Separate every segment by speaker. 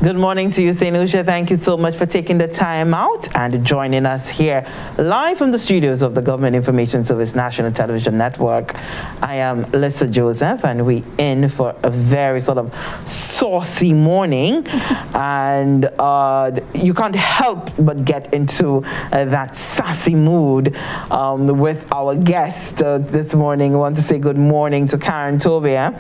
Speaker 1: Good morning to you, St. Lucia. Thank you so much for taking the time out and joining us here live from the studios of the Government Information Service National Television Network. I am Lisa Joseph, and we in for a very sort of saucy morning. And you can't help but get into that sassy mood with our guest this morning. I want to say good morning to Karen Tovia.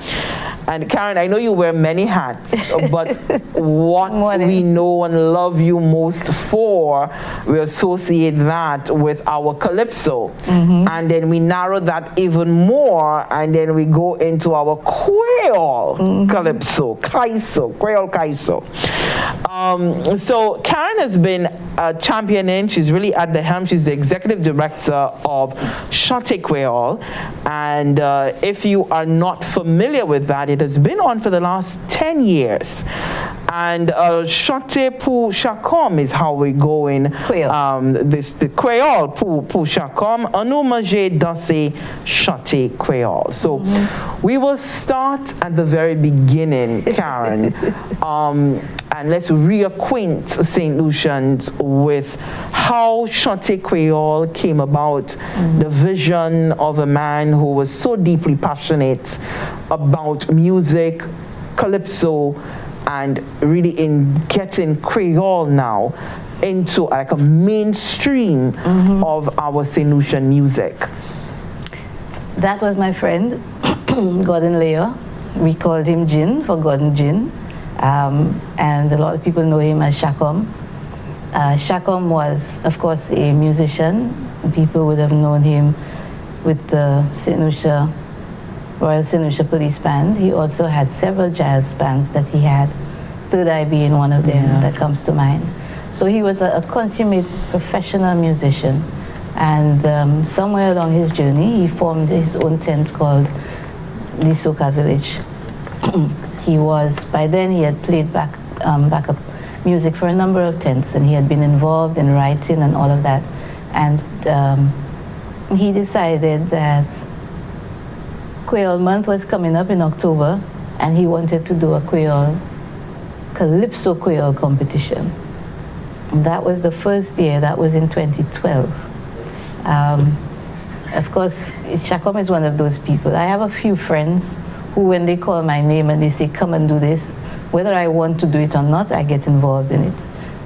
Speaker 1: And Karen, I know you wear many hats, but what we know and love you most for, we associate that with our calypso. And then we narrow that even more, and then we go into our Creole calypso, Creole calypso. So Karen has been championing, she's really at the helm, she's the executive director of Chante Creole. And if you are not familiar with that, it has been on for the last 10 years. And Chante pour Chacom is how we go in. The Creole pour Chacom, un hommage danser Chante Creole. So we will start at the very beginning, Karen. And let's reacquaint St. Lucians with how Chante Creole came about, the vision of a man who was so deeply passionate about music, calypso, and really in getting Creole now into like a mainstream of our St. Lucian music.
Speaker 2: That was my friend, Gordon Leo. We called him Gin for Gordon Gin. And a lot of people know him as Chacom. Chacom was, of course, a musician. People would have known him with the St. Lucia, Royal St. Lucia Police Band. He also had several jazz bands that he had, Third Eye being one of them that comes to mind. So he was a consummate professional musician. And somewhere along his journey, he formed his own tent called the Soca Village. By then he had played backup music for a number of tents, and he had been involved in writing and all of that. And he decided that Creole month was coming up in October, and he wanted to do a Calypso Creole competition. That was the first year, that was in 2012. Of course, Chacom is one of those people. I have a few friends who, when they call my name and they say, come and do this, whether I want to do it or not, I get involved in it.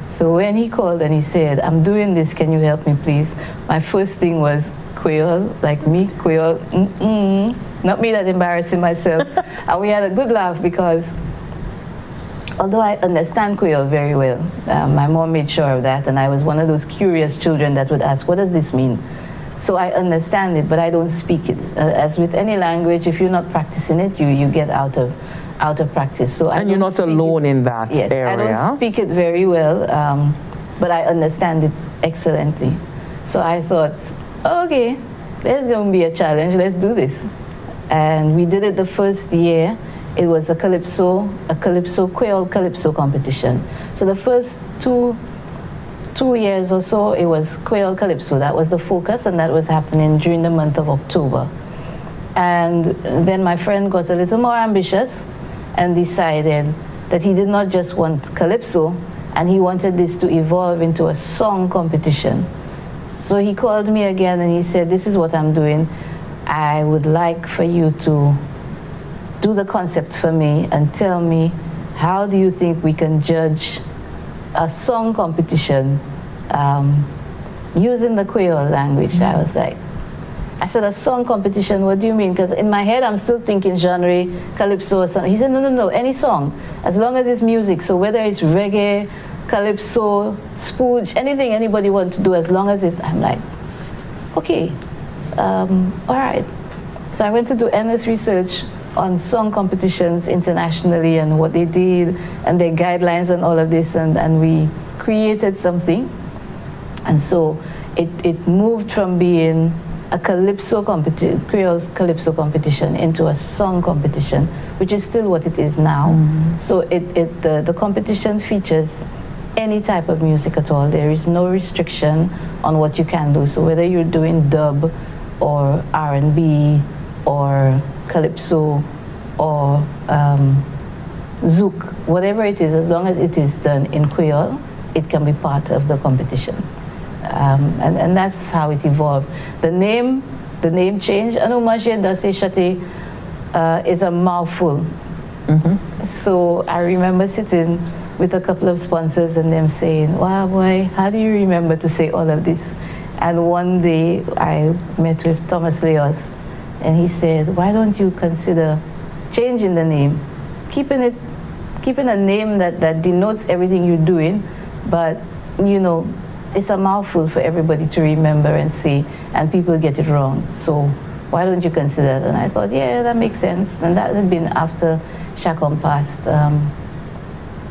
Speaker 2: So when he called and he said, I'm doing this, can you help me please? My first thing was Creole, like me, Creole, not me that embarrassing myself. And we had a good laugh because although I understand Creole very well, my mom made sure of that, and I was one of those curious children that would ask, what does this mean? So I understand it, but I don't speak it. As with any language, if you're not practicing it, you get out of practice. So
Speaker 1: and you're not alone in that area.
Speaker 2: Yes, I don't speak it very well, but I understand it excellently. So I thought, okay, there's going to be a challenge. Let's do this. And we did it the first year. It was a Creole Calypso competition. So the first two years or so, it was Creole Calypso. That was the focus, and that was happening during the month of October. And then my friend got a little more ambitious and decided that he did not just want Calypso, and he wanted this to evolve into a song competition. So he called me again and he said, this is what I'm doing. I would like for you to do the concept for me and tell me, how do you think we can judge a song competition using the Creole language? I was like, I said, a song competition, what do you mean? Because in my head, I'm still thinking genre, calypso or something. He said, no, any song, as long as it's music. So whether it's reggae, calypso, spooge, anything anybody wants to do, as long as it's, I'm like, okay, all right. So I went to do endless research on song competitions internationally and what they did and their guidelines and all of this, and we created something. And so it moved from being a Creole calypso competition into a song competition, which is still what it is now. So the competition features any type of music at all. There is no restriction on what you can do. So whether you're doing dub or R&B or calypso or zouk, whatever it is, as long as it is done in Creole, it can be part of the competition. And that's how it evolved. The name change, Anomaje Dase Chante, is a mouthful. So I remember sitting with a couple of sponsors and them saying, wow, boy, how do you remember to say all of this? And one day I met with Thomas Leos, and he said, why don't you consider changing the name, keeping a name that denotes everything you're doing, but you know, it's a mouthful for everybody to remember and see, and people get it wrong. So why don't you consider that? And I thought, yeah, that makes sense. And that had been after Chacom passed.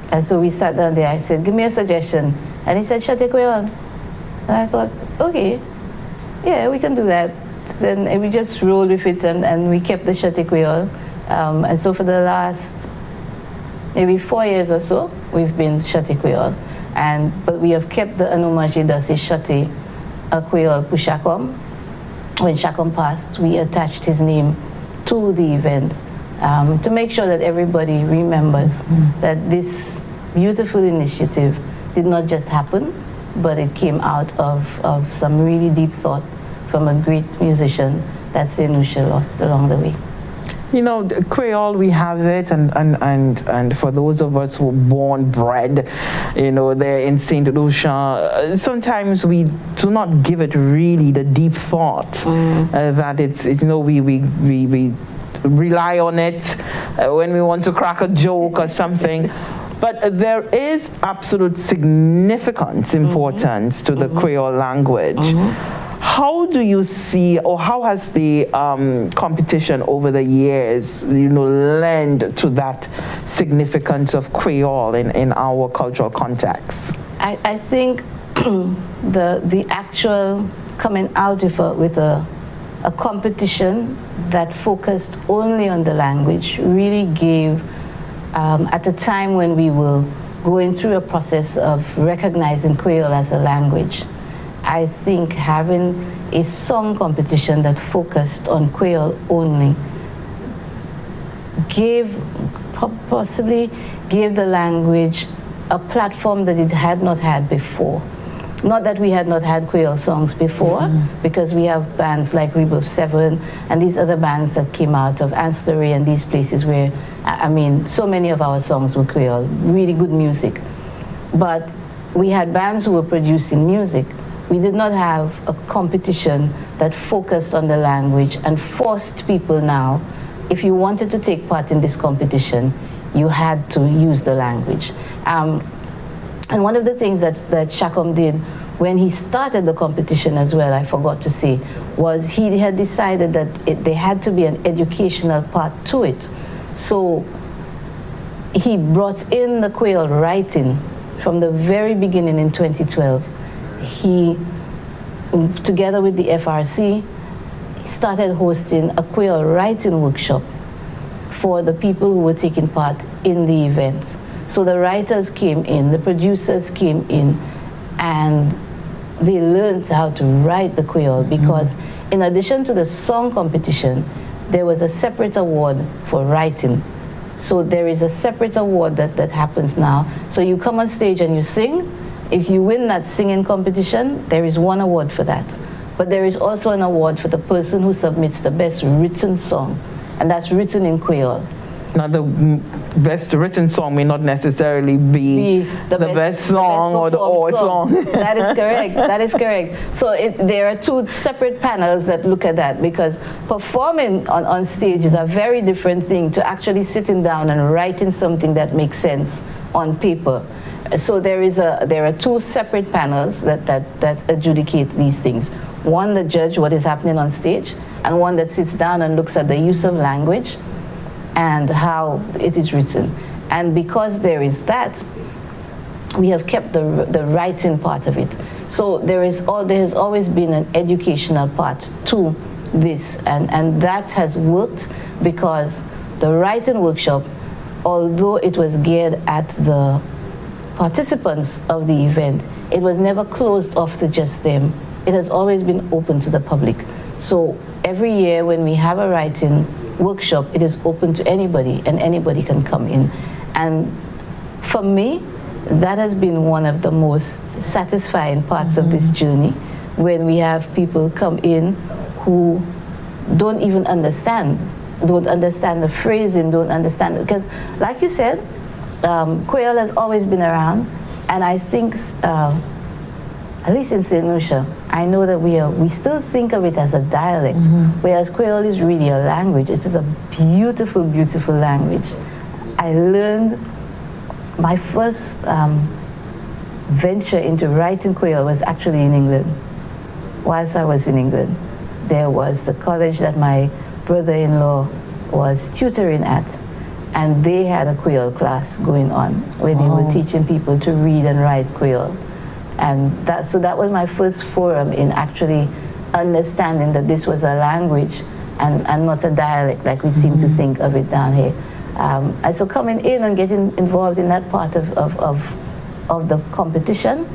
Speaker 2: And so we sat down there. I said, give me a suggestion. And he said, Chante Creole. And I thought, okay, yeah, we can do that. Then we just rolled with it, and we kept the Chante Creole. And so for the last maybe 4 years or so, we've been Chante Creole. But we have kept the Anomaje Dase Chante Creole pour Chacom. When Chacom passed, we attached his name to the event to make sure that everybody remembers that this beautiful initiative did not just happen, but it came out of some really deep thought from a great musician that St. Lucia lost along the way.
Speaker 1: You know, Creole, we have it, and for those of us who were born, bred, you know, there in St. Lucia, sometimes we do not give it really the deep thought that it's, you know, we rely on it when we want to crack a joke or something. But there is absolute significance, importance to the Creole language. How do you see, or how has the competition over the years, you know, lend to that significance of Creole in our cultural context?
Speaker 2: I think the actual coming out with a competition that focused only on the language really gave, at a time when we were going through a process of recognizing Creole as a language, I think having a song competition that focused on Creole only possibly gave the language a platform that it had not had before. Not that we had not had Creole songs before, because we have bands like Rebirth 7 and these other bands that came out of Ancillary and these places where, I mean, so many of our songs were Creole, really good music. But we had bands who were producing music. We did not have a competition that focused on the language and forced people now, if you wanted to take part in this competition, you had to use the language. And one of the things that Chacom did when he started the competition as well, I forgot to say, was he had decided that there had to be an educational part to it. So he brought in the Creole writing from the very beginning in 2012. He, together with the FRC, started hosting a Creole writing workshop for the people who were taking part in the event. So the writers came in, the producers came in, and they learned how to write the Creole, because in addition to the song competition, there was a separate award for writing. So there is a separate award that happens now. So you come on stage and you sing. If you win that singing competition, there is one award for that. But there is also an award for the person who submits the best written song, and that's written in Creole.
Speaker 1: Now, the best written song may not necessarily be the best song or the old song.
Speaker 2: That is correct. That is correct. So there are two separate panels that look at that, because performing on stage is a very different thing to actually sitting down and writing something that makes sense on paper. So there are two separate panels that adjudicate these things. One that judge what is happening on stage, and one that sits down and looks at the use of language and how it is written. And because there is that, we have kept the writing part of it. So there has always been an educational part to this, and that has worked, because the writing workshop, although it was geared at the participants of the event, it was never closed off to just them. It has always been open to the public. So every year when we have a writing workshop, it is open to anybody, and anybody can come in. And for me, that has been one of the most satisfying parts of this journey, when we have people come in who don't even don't understand the phrasing, don't understand it. Because like you said, Creole has always been around, and I think, at least in St. Lucia, I know that we still think of it as a dialect, whereas Creole is really a language. It is a beautiful, beautiful language. I learned my first venture into writing Creole was actually in England. Whilst I was in England, there was the college that my brother-in-law was tutoring at, and they had a Creole class going on where they were teaching people to read and write Creole. And that was my first forum in actually understanding that this was a language and not a dialect like we seem to think of it down here. And so coming in and getting involved in that part of the competition,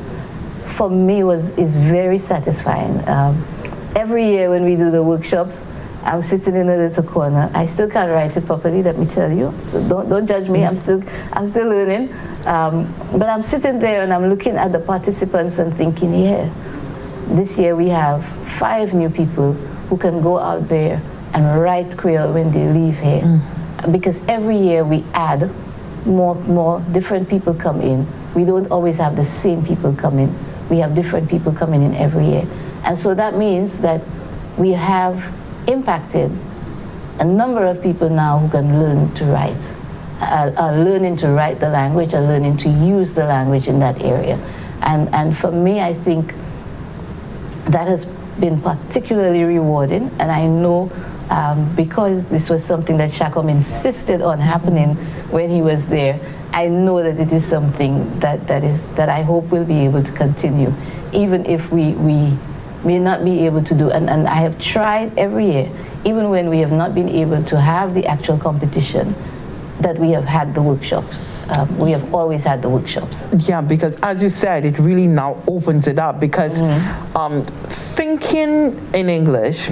Speaker 2: for me is very satisfying. Every year when we do the workshops, I'm sitting in a little corner. I still can't write it properly, let me tell you. So don't judge me. I'm still learning. But I'm sitting there and I'm looking at the participants and thinking, yeah, this year we have 5 new people who can go out there and write Creole when they leave here. Because every year we add more different people come in. We don't always have the same people come in. We have different people coming in every year. And so that means that we have impacted a number of people now who can learn to write, are learning to write the language, are learning to use the language in that area. And for me, I think that has been particularly rewarding. And I know because this was something that Shakom insisted on happening when he was there, I know that it is something that I hope will be able to continue, even if we may not be able to do. And I have tried every year, even when we have not been able to have the actual competition, that we have had the workshops. We have always had the workshops.
Speaker 1: Yeah, because as you said, it really now opens it up, because thinking in English,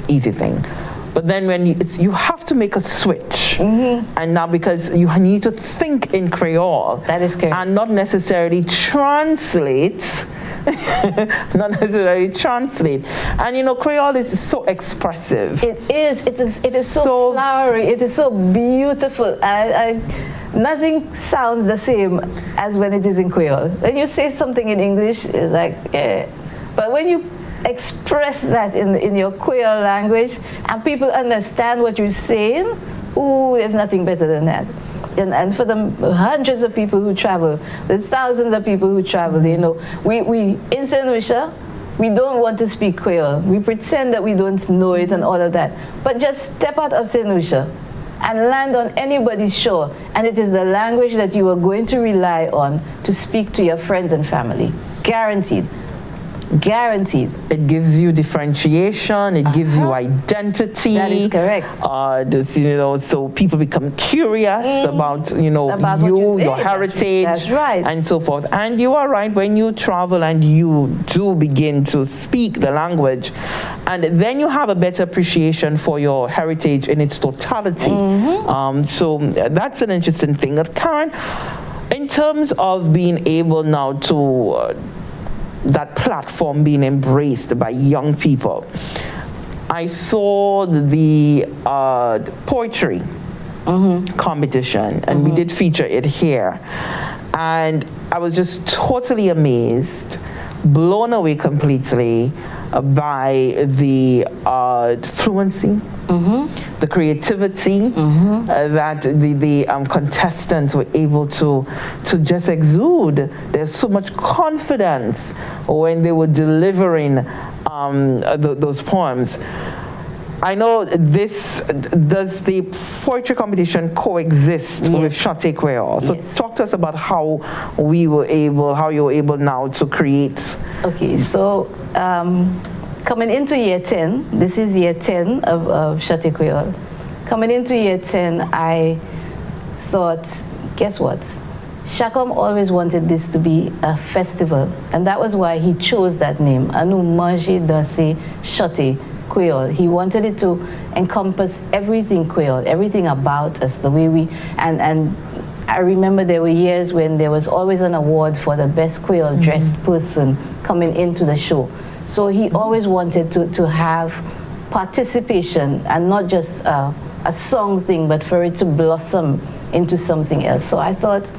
Speaker 1: easy thing. But then when you have to make a switch, and now because you need to think in Creole,
Speaker 2: that is correct,
Speaker 1: and not necessarily translate. Not necessarily translate. And you know, Creole is so expressive.
Speaker 2: It is so flowery. It is so beautiful. Nothing sounds the same as when it is in Creole. When you say something in English, it's like, yeah. But when you express that in your Creole language and people understand what you're saying, ooh, there's nothing better than that. And for the hundreds of people who travel, the thousands of people who travel, you know, we in St. Lucia, we don't want to speak Creole. We pretend that we don't know it and all of that. But just step out of St. Lucia and land on anybody's shore, and it is the language that you are going to rely on to speak to your friends and family. Guaranteed. Guaranteed.
Speaker 1: It gives you differentiation. It gives you identity.
Speaker 2: That is correct.
Speaker 1: You know, so people become curious about, you know,
Speaker 2: about
Speaker 1: your heritage,
Speaker 2: that's right,
Speaker 1: and so forth. And you are right, when you travel and you do begin to speak the language, and then you have a better appreciation for your heritage in its totality. So that's an interesting thing. Karen, in terms of being able now to that platform being embraced by young people, I saw the poetry competition, and we did feature it here, and I was just totally amazed, blown away completely by the fluency, the creativity that the contestants were able to just exude. There's so much confidence when they were delivering those poems. I know does the poetry competition coexist with Chante Creole? So talk to us about how you were able now to create.
Speaker 2: Okay, so coming into year 10, this is year 10 of Chante Creole. Coming into year 10, I thought, guess what? Shakom always wanted this to be a festival, and that was why he chose that name, Anu Manger, Danser, Chante Creole. He wanted it to encompass everything Creole, everything about us, the way we, and I remember there were years when there was always an award for the best Creole dressed person coming into the show. So he always wanted to have participation and not just a song thing, but for it to blossom into something else. So I thought,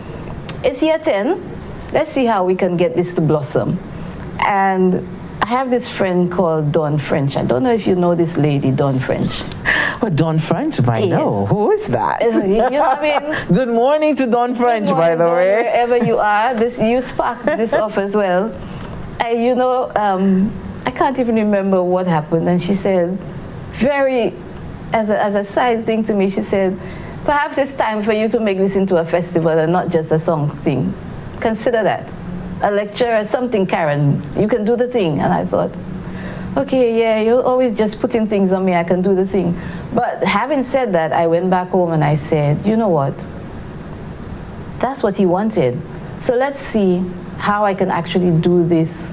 Speaker 2: it's year 10, let's see how we can get this to blossom. And I have this friend called Dawn French. I don't know if you know this lady, Dawn French.
Speaker 1: Well, Dawn French, I know. Who is that?
Speaker 2: You know what I mean?
Speaker 1: Good morning to Dawn French,
Speaker 2: Good morning,
Speaker 1: by the
Speaker 2: Dawn,
Speaker 1: way.
Speaker 2: wherever you are, you sparked this off as well. And you know, I can't even remember what happened. And she said, as a side thing to me, she said, perhaps it's time for you to make this into a festival and not just a song thing. Consider that. A lecture or something, Karen, you can do the thing. And I thought, okay, yeah, you're always just putting things on me, I can do the thing. But having said that, I went back home and I said, you know what? That's what he wanted. So let's see how I can actually do this.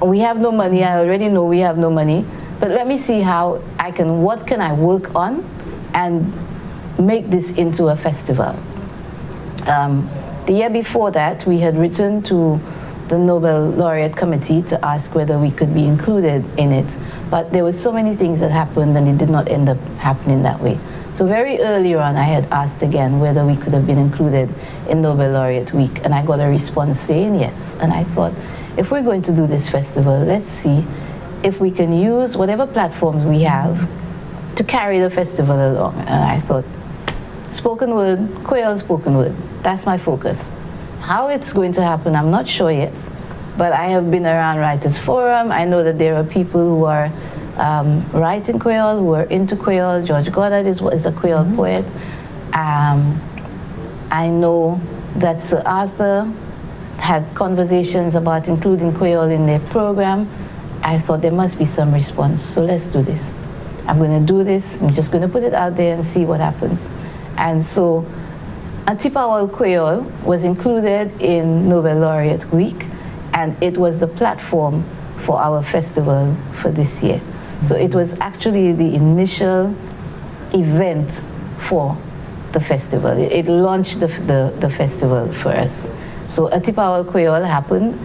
Speaker 2: We have no money, I already know we have no money, but let me see what can I work on and make this into a festival. The year before that, we had written to the Nobel Laureate Committee to ask whether we could be included in it. But there were so many things that happened and it did not end up happening that way. So very early on, I had asked again whether we could have been included in Nobel Laureate Week, and I got a response saying yes. And I thought, if we're going to do this festival, let's see if we can use whatever platforms we have to carry the festival along. And I thought, spoken word, Creole spoken word, that's my focus. How it's going to happen, I'm not sure yet, but I have been around Writers Forum. I know that there are people who are writing Creole, who are into Creole. George Goddard is a Creole poet. I know that Sir Arthur had conversations about including Creole in their program. I thought there must be some response, so let's do this. I'm going to do this, I'm just going to put it out there and see what happens. And so Antipawal Creole was included in Nobel Laureate Week, and it was the platform for our festival for this year. So it was actually the initial event for the festival. It launched the festival for us. So Antipawal Creole happened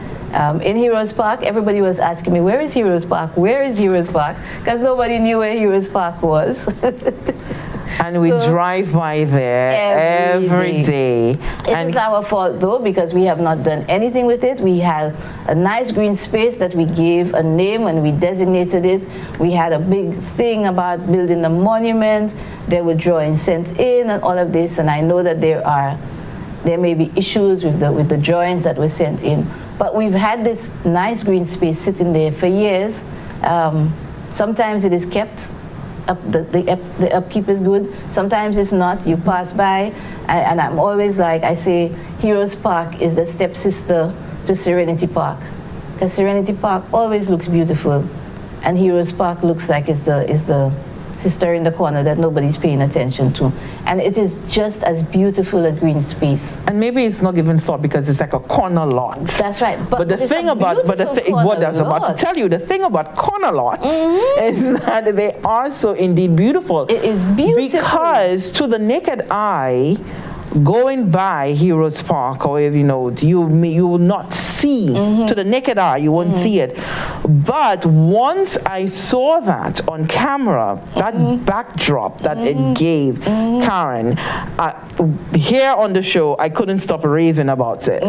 Speaker 2: in Heroes Park. Everybody was asking me, where is Heroes Park? Where is Heroes Park? Because nobody knew where Heroes Park was.
Speaker 1: And we drive by there every day.
Speaker 2: It is our fault though, because we have not done anything with it. We had a nice green space that we gave a name when we designated it. We had a big thing about building a monument. There were drawings sent in and all of this, and I know that there may be issues with the drawings that were sent in. But we've had this nice green space sitting there for years. Sometimes it is kept. The upkeep is good. Sometimes it's not. You pass by, and I'm always like, I say, Heroes Park is the stepsister to Serenity Park, because Serenity Park always looks beautiful, and Heroes Park looks like it's the sister in the corner that nobody's paying attention to. And it is just as beautiful a green space.
Speaker 1: And maybe it's not given thought because it's like a corner lot.
Speaker 2: That's right.
Speaker 1: But the thing about, what I was about to tell you, the thing about corner lots is that they are so indeed beautiful.
Speaker 2: It is beautiful.
Speaker 1: Because to the naked eye, going by Heroes Park, or if you will not see, to the naked eye, you won't see it. But once I saw that on camera, that backdrop that it gave, Karen, here on the show, I couldn't stop raving about it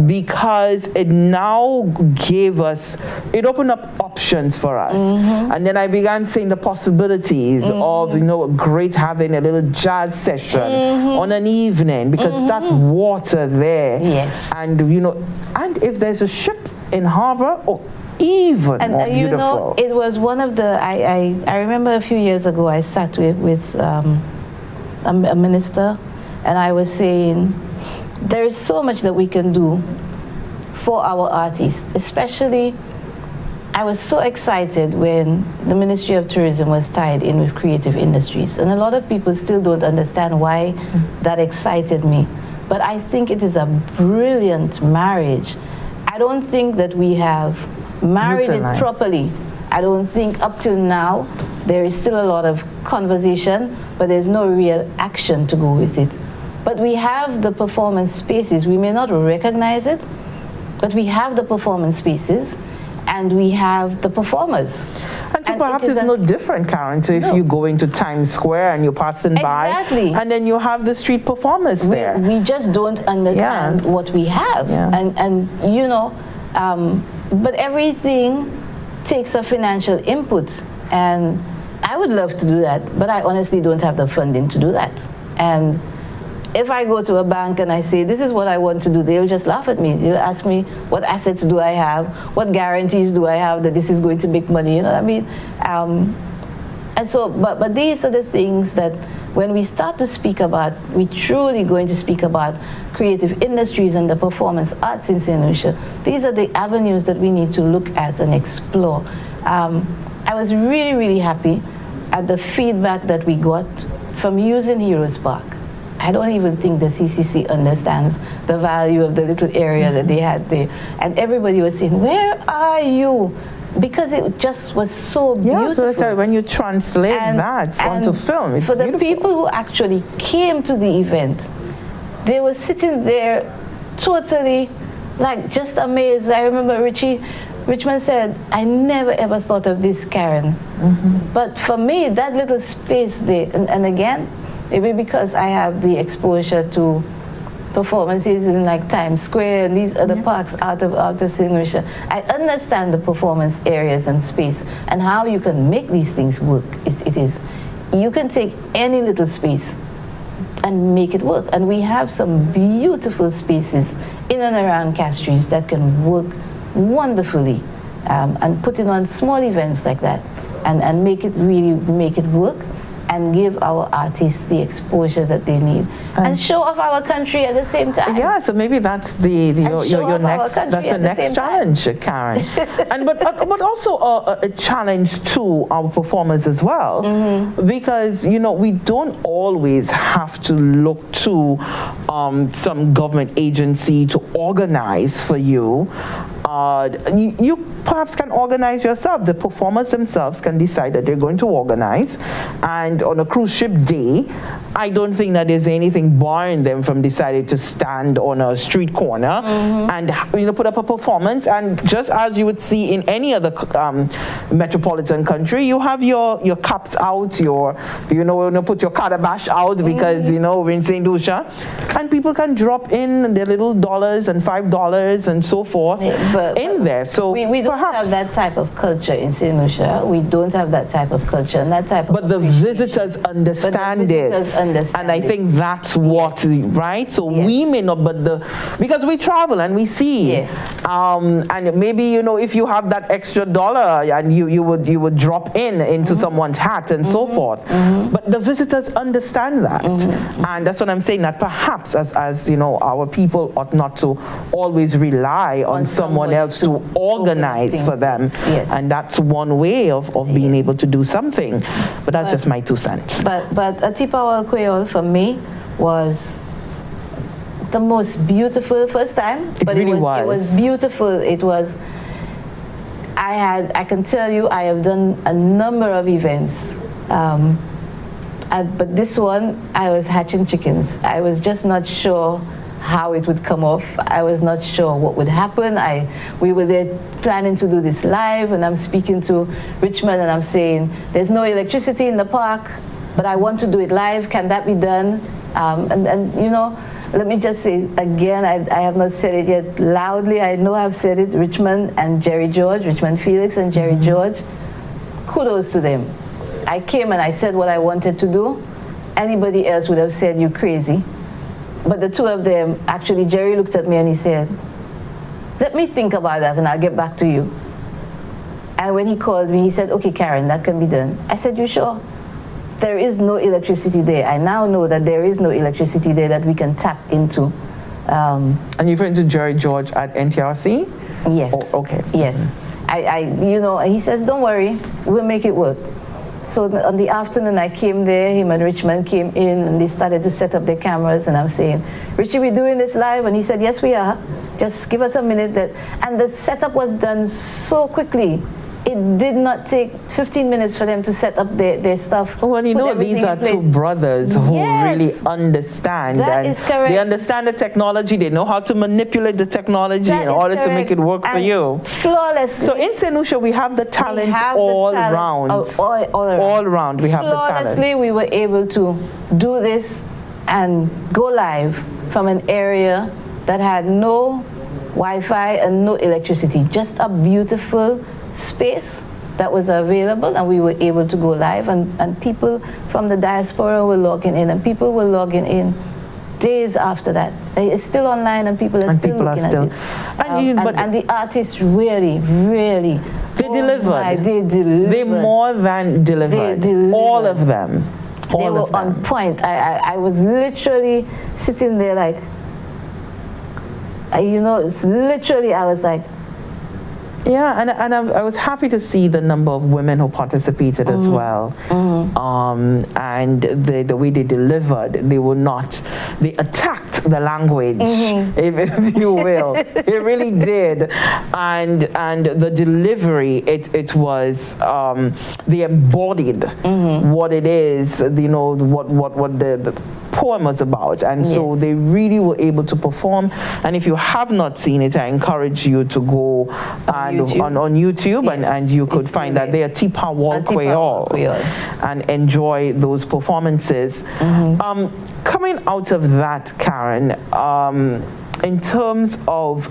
Speaker 1: because it now gave us, it opened up options for us. And then I began seeing the possibilities of, great having a little jazz session on an evening, because that water there.
Speaker 2: Yes.
Speaker 1: And, and if there's a ship in harbor, even more beautiful.
Speaker 2: It was one of the, I remember a few years ago, I sat with a minister, and I was saying, there is so much that we can do for our artists, especially, I was so excited when the Ministry of Tourism was tied in with creative industries. And a lot of people still don't understand why that excited me. But I think it is a brilliant marriage. I don't think that we have married it properly. I don't think up till now There is still a lot of conversation, but there's no real action to go with it. But we have the performance spaces. We may not recognize it, but we have the performance spaces, and we have the performers.
Speaker 1: And so perhaps it's no different, Karen, to if you go into Times Square and you're passing by, and then you have the street performers there.
Speaker 2: We just don't understand what we have. And you know, but everything takes a financial input. And I would love to do that, but I honestly don't have the funding to do that. And if I go to a bank and I say, this is what I want to do, they'll just laugh at me. They'll ask me, what assets do I have? What guarantees do I have that this is going to make money? You know what I mean? And so, but these are the things that when we start to speak about, we're truly going to speak about creative industries and the performance arts in St. Lucia. These are the avenues that we need to look at and explore. I was really, really happy at the feedback that we got from using Heroes Park. I don't even think the CCC understands the value of the little area that they had there. And everybody was saying, where are you? Because it just was so beautiful.
Speaker 1: Yeah, so that's why when you translate that onto film, it's
Speaker 2: for the
Speaker 1: beautiful.
Speaker 2: people who actually came to the event, they were sitting there totally like just amazed. I remember Richmond said, I never ever thought of this, Karen. But for me, that little space there, and again, maybe because I have the exposure to performances in like Times Square and these other parks out of St. Lucia, I understand the performance areas and space and how you can make these things work. It is, you can take any little space and make it work. And we have some beautiful spaces in and around Castries that can work wonderfully, and putting on small events like that and make it really make it work and give our artists the exposure that they need and show off our country at the same time.
Speaker 1: Yeah, so maybe that's your next challenge, Karen. And but also a challenge to our performers as well, because you know we don't always have to look to some government agency to organize for you. You perhaps can organize yourself. The performers themselves can decide that they're going to organize, and on a cruise ship day, I don't think that there's anything barring them from deciding to stand on a street corner and put up a performance. And just as you would see in any other metropolitan country, you have your cups out, put your calabash out because we're in St. Lucia, and people can drop in their little dollars and $5 and so forth in there. So
Speaker 2: we don't have that type of culture in St. Lucia. We don't have that type of culture and that type of.
Speaker 1: But the visitors understand it, and I think that's what right. So we may not, because we travel and we see, and maybe if you have that extra dollar and you would drop into someone's hat and so forth. But the visitors understand that, and that's what I'm saying. That perhaps as our people ought not to always rely on someone else to organize for them, and that's one way of being able to do something. But that's just my 2 cents.
Speaker 2: But Atipa Creole for me was the most beautiful first time.
Speaker 1: It
Speaker 2: was beautiful. It was. I can tell you, I have done a number of events. But this one, I was hatching chickens. I was just not sure how it would come off. I was not sure what would happen. We were there planning to do this live, and I'm speaking to Richmond and I'm saying, there's no electricity in the park, but I want to do it live. Can that be done? Let me just say again, I have not said it yet loudly. I know I've said it, Richmond Felix and Jerry George, kudos to them. I came and I said what I wanted to do. Anybody else would have said, you crazy. But the two of them, actually, Jerry looked at me and he said, let me think about that and I'll get back to you. And when he called me, he said, okay, Karen, that can be done. I said, you sure? There is no electricity there. I now know that there is no electricity there that we can tap into.
Speaker 1: And you're referring to Jerry George at NTRC?
Speaker 2: Yes.
Speaker 1: Oh, okay.
Speaker 2: Yes. He says, don't worry, we'll make it work. So on the afternoon I came there, him and Richmond came in and they started to set up their cameras, and I'm saying, Richie, we doing this live? And he said, yes, we are. Just give us a minute. And the setup was done so quickly. it did not take 15 minutes for them to set up their stuff.
Speaker 1: Well, you know, these are two brothers who really understand.
Speaker 2: That is correct.
Speaker 1: They understand the technology. They know how to manipulate the technology in order to make it work for you.
Speaker 2: Flawlessly.
Speaker 1: So in St. Lucia, we have the talent all around. All around. We have the talent.
Speaker 2: Flawlessly, we were able to do this and go live from an area that had no Wi-Fi and no electricity, just a beautiful space that was available, and we were able to go live, and people from the diaspora were logging in, and people were logging in days after that. It's still online, and people are still looking at it. And the artists really, really,
Speaker 1: they delivered.
Speaker 2: They delivered.
Speaker 1: They more than delivered.
Speaker 2: They delivered.
Speaker 1: All of them.
Speaker 2: They were on point. I was literally sitting there like, you know, it's literally, I was like,
Speaker 1: yeah, and I was happy to see the number of women who participated as well. And the way they delivered, they attacked the language, if you will. It really did. And the delivery, it was, they embodied what it is, you know, what the poem was about, and so they really were able to perform. And if you have not seen it, I encourage you to go on YouTube, and you could find that they are Tipa Wall Creole and enjoy those performances. Coming out of that, Karen, in terms of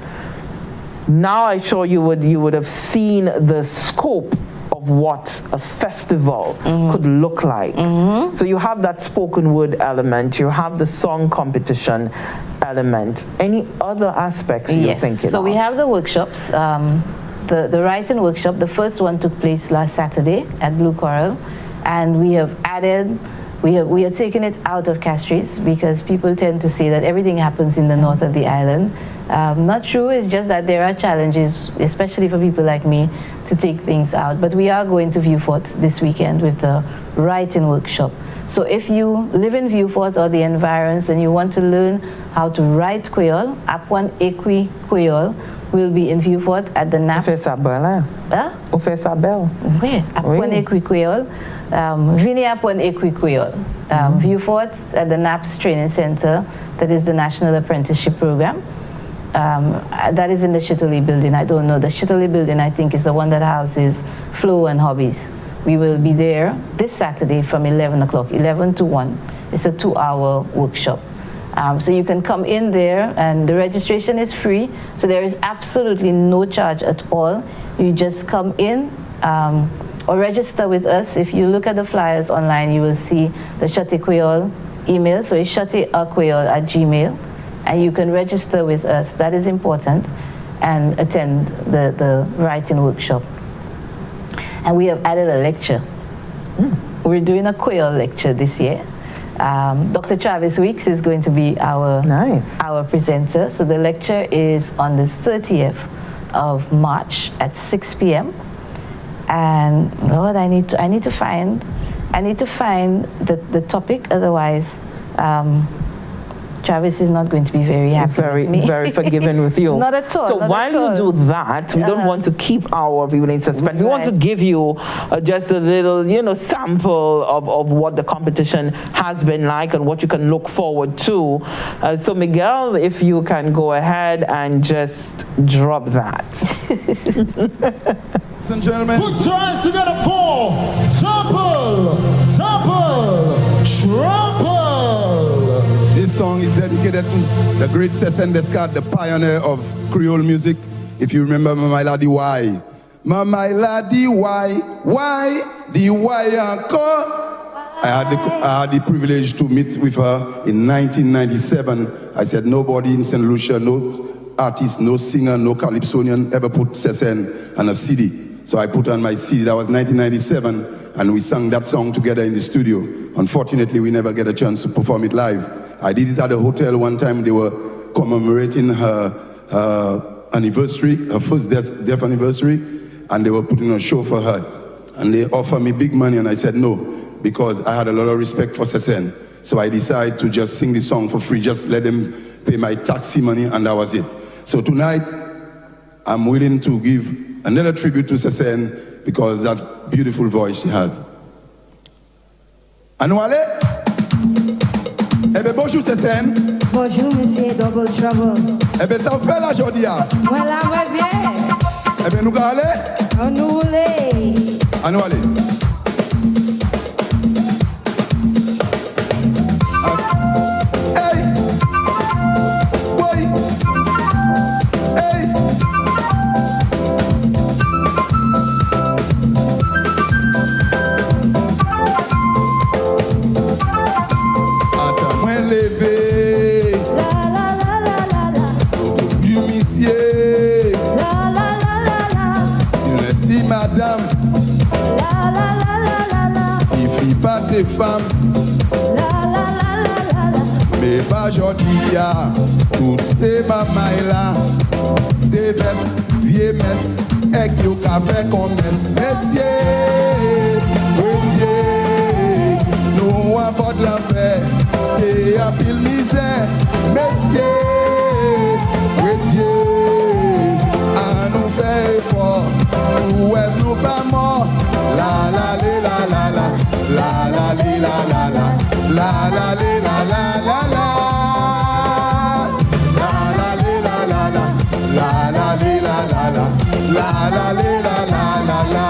Speaker 1: now, I'm sure you would have seen the scope of what a festival could look like. So you have that spoken word element, you have the song competition element. Any other aspects you're thinking
Speaker 2: so
Speaker 1: of?
Speaker 2: we have the workshops. The writing workshop, the first one took place last Saturday at Blue Coral, and we have added, we are taking it out of Castries because people tend to say that everything happens in the north of the island. Not true, it's just that there are challenges, especially for people like me, to take things out. But we are going to Vieux-Fort this weekend with the writing workshop. So if you live in Vieux-Fort or the environs and you want to learn how to write Creole, Apwan Ekwi Creole will be in Vieux-Fort at the NAPS.
Speaker 1: Professor Bell.
Speaker 2: Where? Apwan Ekwi Creole. Vini Apwan Ekwi Creole. Vieux-Fort at the NAPS Training Center, that is the National Apprenticeship Program. That is in the Chitterley building. I don't know. The Chitterley building, I think, is the one that houses Flow and Hobbies. We will be there this Saturday from 11 o'clock, 11 to 1. It's a 2-hour workshop. So you can come in there, and the registration is free. So there is absolutely no charge at all. You just come in or register with us. If you look at the flyers online, you will see the Chante Creole email. So it's chanteacreole@gmail.com. And you can register with us. That is important, and attend the writing workshop. And we have added a lecture. We're doing a Creole lecture this year. Dr. Travis Weeks is going to be our presenter. So the lecture is on the 30th of March at 6 p.m. And Lord, I need to find the topic. Otherwise, Travis is not going to be very happy with me.
Speaker 1: Very forgiving with you.
Speaker 2: Not at all.
Speaker 1: So while you do that, we don't want to keep our people in suspense. We want to give you just a little, sample of what the competition has been like and what you can look forward to. So Miguel, if you can go ahead and just drop that.
Speaker 3: Ladies and gentlemen, put your hands together for Trample, Trample. This song is dedicated to the great Cesen Descartes, the pioneer of Creole music. If you remember Mama Ladi Why. Mama Ladi Why the why I had the privilege to meet with her in 1997. I said nobody in St. Lucia, no artist, no singer, no calypsonian ever put Cesen on a CD. So I put on my CD, that was 1997, and we sang that song together in the studio. Unfortunately, we never get a chance to perform it live. I did it at a hotel one time. They were commemorating her anniversary, her first death anniversary, and they were putting on a show for her. And they offered me big money, and I said no, because I had a lot of respect for Cesen. So I decided to just sing the song for free, just let them pay my taxi money, and that was it. So tonight, I'm willing to give another tribute to Cesen because that beautiful voice she had. À nous aller? Eh bien, bonjour, c'est Sen.
Speaker 4: Bonjour, monsieur Double Trouble.
Speaker 3: Eh bien, ça fait là, aujourd'hui.
Speaker 4: Voilà, moi bien.
Speaker 3: Eh bien, nous allons aller?
Speaker 4: On nous roule.
Speaker 3: À nous aller. Hey! Boy! Hey! Attends-moi lever.
Speaker 4: La la la la la la.
Speaker 3: Du monsieur.
Speaker 4: La la la la la.
Speaker 3: Merci, madame.
Speaker 4: La la la la la la.
Speaker 3: Si fille pas tes femmes.
Speaker 4: La la la la la la.
Speaker 3: Mais pas aujourd'hui, toutes ces mamans là, des vestes, vieilles messes, et qui au café qu'on messe. Messieurs, nous avons de l'enfer, c'est un pile misère. Messieurs, à nous faire effort, pour être nous pas morts. La la li la la la, la la li la la la, la la li la la la la, la la li la la la, la la li la la la, la la li la la la la.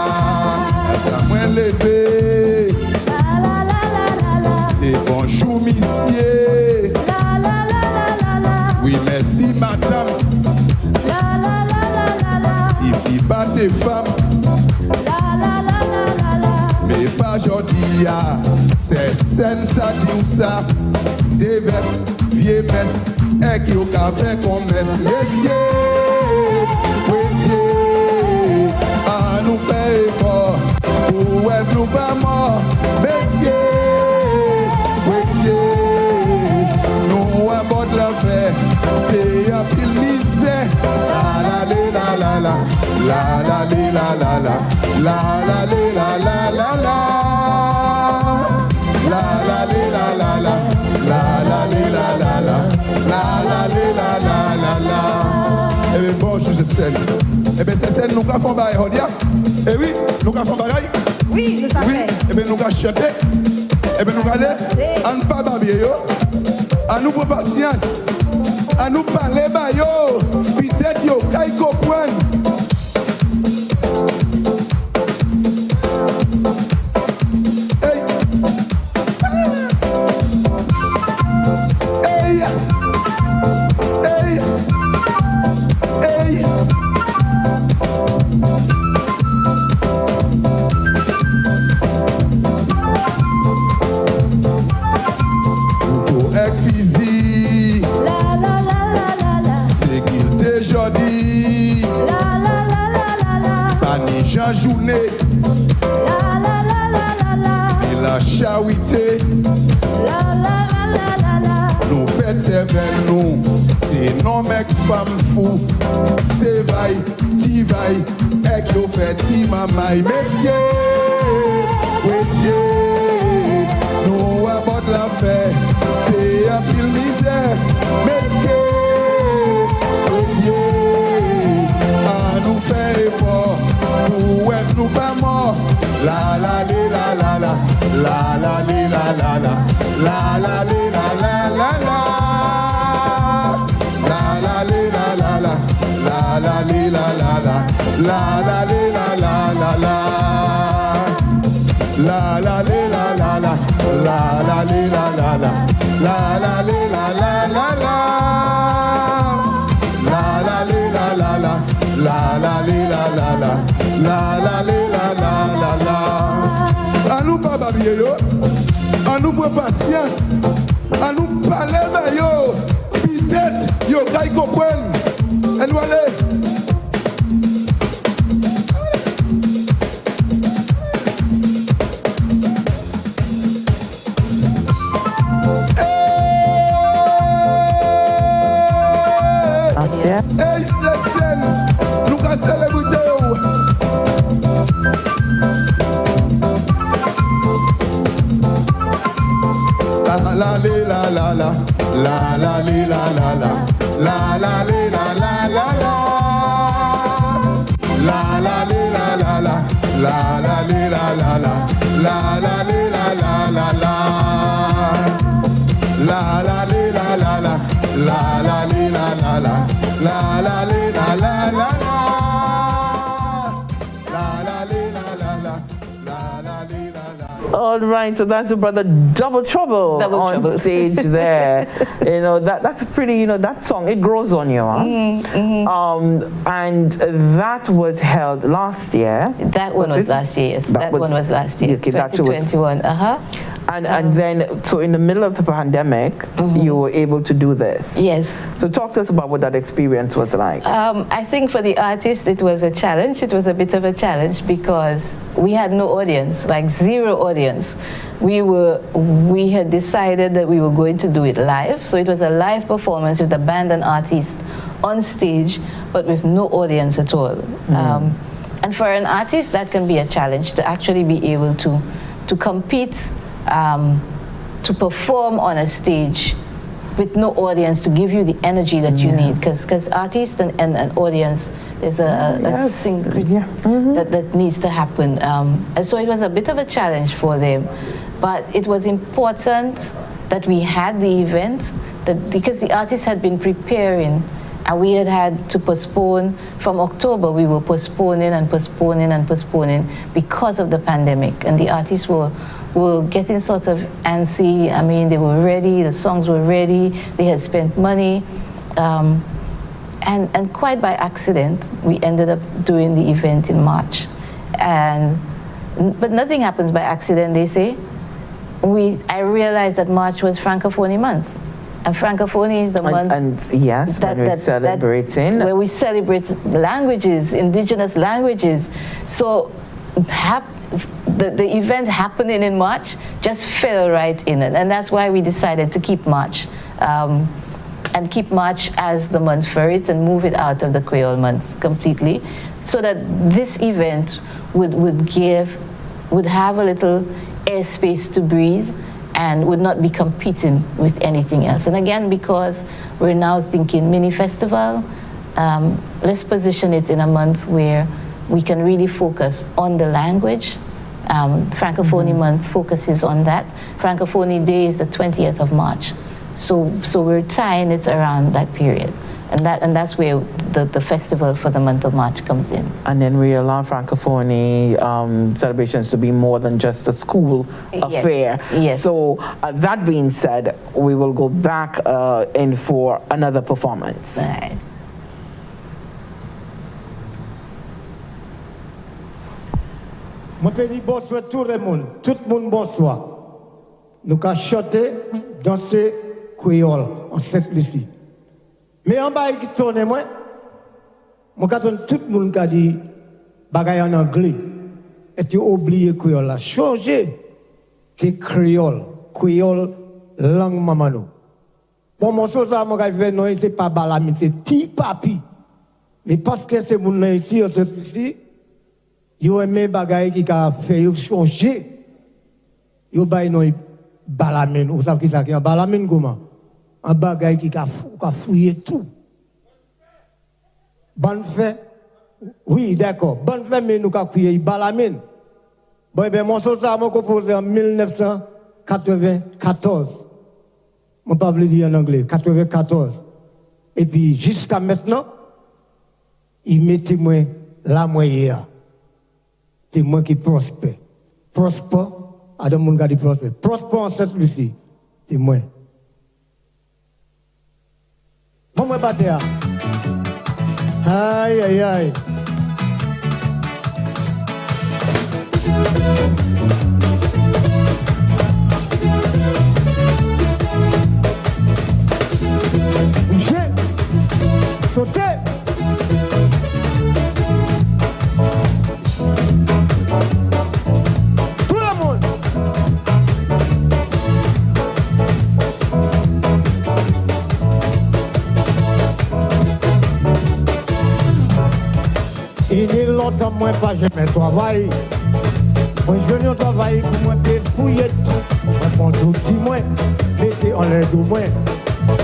Speaker 3: Attends-moi lever.
Speaker 4: La la la la la la.
Speaker 3: Et bonjour monsieur.
Speaker 4: La la la la la la.
Speaker 3: Oui merci madame.
Speaker 4: La la la la la la.
Speaker 3: Si fille pas tes femmes.
Speaker 4: La la la la la la.
Speaker 3: Mais pas aujourd'hui, c'est scène ça dit ça. Des vestes, vieilles messes, et qui au café qu'on messe. Messieurs, à nous faire effort, pour être nous pas morts. Messieurs, nous abordons l'enfer, c'est un pile misère. La la li la la la, la la li la la la, la la li la la la la, la la li la la la, la la li la la la, la la li la la la la. Eh bien bonjour c'est Stène. Eh bien c'est Stène, nous avons fait bagaille aujourd'hui. Eh oui, nous avons fait bagaille.
Speaker 4: Oui, tout à
Speaker 3: Oui,
Speaker 4: fait.
Speaker 3: eh bien nous avons chanté. Eh bien nous allons aller, à ne pas babiller yo, à nous pour patience, à nous parler ba yo, peut-être yo, kay comprendre. Hey, hey, hey, hey. Ex-physique,
Speaker 4: La la la la la la.
Speaker 3: c'est qu'il déjà dit,
Speaker 4: La la la la la la.
Speaker 3: pas ni Jean journée,
Speaker 4: La la la la la la.
Speaker 3: et la charité,
Speaker 4: La la la la la la.
Speaker 3: nous faites servir nous, c'est non mec femme fou, c'est vaille, ti vaille, et qui nous fait ti mamaille, messieurs, nous abordons l'enfer, c'est un pile misère, messieurs, à nous faire effort, pour être nous pas morts, la la li la la la, la la li la la la, la la li la la la la, la la li la la la, la la li la la la, la la li la la la la. La la li la la la, la la li la la la, la la li la la la la, la la li la la la, la la li la la la, la la li la la la la. À nous pas babiller yo, à nous pour patience, à nous parler ba yo, peut-être yo kay comprendre. Et nous aller.
Speaker 1: Lucia.
Speaker 3: Hey, Stetson, nous allons célébrer. La la li la la la, la la li la la la, la la li la la la la, la la li la la la, la La la li, la la la la. La la li, la la la. La la li, la la.
Speaker 1: All right, so that's the brother Double Trouble
Speaker 2: Double
Speaker 1: on
Speaker 2: Trouble.
Speaker 1: stage there. That's a pretty, that song, it grows on you, huh? And that was held last year.
Speaker 2: That one was last year, yes. That one was last year,
Speaker 1: okay, that was-
Speaker 2: 2021.
Speaker 1: And then, so in the middle of the pandemic, you were able to do this.
Speaker 2: Yes.
Speaker 1: So talk to us about what that experience was like.
Speaker 2: I think for the artist, it was a challenge. It was a bit of a challenge because we had no audience, like zero audience. We had decided that we were going to do it live. So it was a live performance with the band and artist on stage, but with no audience at all. And for an artist, that can be a challenge to actually be able to compete, to perform on a stage with no audience to give you the energy that you need, because artists and audience, there's a synchrony that needs to happen. And so it was a bit of a challenge for them, but it was important that we had the event, because the artists had been preparing, and we had to postpone. From October, we were postponing and postponing and postponing because of the pandemic, and the artists were getting sort of antsy. I mean, they were ready, the songs were ready, they had spent money, and quite by accident, we ended up doing the event in March. But nothing happens by accident, they say. I realized that March was Francophonie month. And Francophonie is the month.
Speaker 1: And yes, when we're celebrating.
Speaker 2: Where we celebrate languages, indigenous languages. So the event happening in March just fell right in it. And that's why we decided to keep March. And keep March as the month for it and move it out of the Creole month completely. So that this event would have a little airspace to breathe and would not be competing with anything else. And again, because we're now thinking mini festival, let's position it in a month where we can really focus on the language. Francophonie month focuses on that. Francophonie Day is the 20th of March. So we're tying it around that period. And that's where the festival for the month of March comes in.
Speaker 1: And then we allow Francophonie celebrations to be more than just a school affair.
Speaker 2: Yes.
Speaker 1: So that being said, we will go back in for another performance.
Speaker 2: All right.
Speaker 5: Je peux dire bonsoir tout le monde bonsoir. Nous avons chanté, dansé, créole en cette Lucie. Mais en bas, qui tourne moi, tout le monde qui dit bagaille en anglais. Et tu oublies créole là. Changer, c'est créole langue mamano. Bon, mon chose ça, moi, non, c'est pas balami, c'est ti papi. Mais parce que c'est mon ici, en cette Lucie, yo aimé bagaille qui a fait changer. Yo bay non balamine, vous savez qui ça qui a balamine comment? Un bagaille qui a fouillé tout. Bonne fait. Oui, d'accord. Bonne fait mais nous a fouillé balamine. Bon ben mon chose ça m'a composé en 1994. Mon pas voulu dire en anglais, 94. Et puis jusqu'à maintenant, il mettait moi la moyenne. C'est moi qui prospère. Prospère, Adam mon gars dit prospère. Prospère en cette Lucie. C'est moi. Bon, moi, battre. Aïe, aïe, aïe. Bouger. Sauter. Tout le monde. Il est longtemps moi pas jamais travaillé. Moi je viens travailler pour moi dépouiller tout. Moi prends tout petit moi, mettez en l'air de moi.